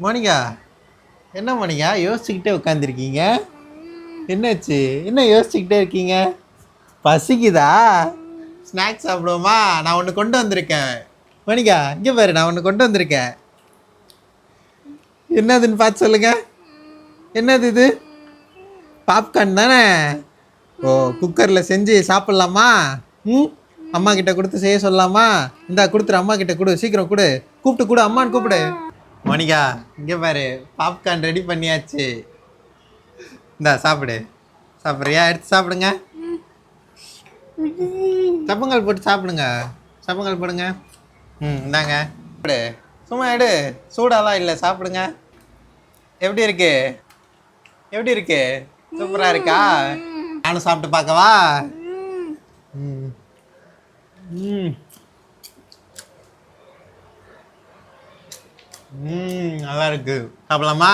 Monica, என்ன Monica யோசிச்சுக்கிட்டே உட்காந்துருக்கீங்க? என்னாச்சு? என்ன யோசிச்சுக்கிட்டே இருக்கீங்க? பசிக்குதா? ஸ்நாக்ஸ் சாப்பிடுவோமா? நான் ஒன்று கொண்டு வந்திருக்கேன். மோனிகா, இங்கே பாரு, நான் ஒன்று கொண்டு வந்திருக்கேன். என்னதுன்னு பார்த்து சொல்லுங்க. என்னது இது? பாப்கார்ன் தானே? ஓ, குக்கரில் செஞ்சு சாப்பிட்லாமா? ம், அம்மா கிட்ட கொடுத்து செய்ய சொல்லலாமா? இந்தா கொடுத்துரு, அம்மா கிட்ட கொடு, சீக்கிரம் கொடு. கூப்பிட்டு கொடு, அம்மான்னு கூப்பிடு. மோனிகா, இங்கே பாரு, பாப்கார்ன் ரெடி பண்ணியாச்சு. இந்தா சாப்பிடு. சாப்பிட்றியா? எடுத்து சாப்பிடுங்க. சப்பங்கால் போட்டு சாப்பிடுங்க. சப்பங்கால் போடுங்க. இந்தாங்க. எடு, சும்மா எடு. சூடாலாம் இல்லை, சாப்பிடுங்க. எப்படி இருக்கு? எப்படி இருக்கு? சூப்பராக இருக்கா? நானும் சாப்பிட்டு பார்க்கவா? ம் ம் நல்லா இருக்கு. சாப்பிடலாமா?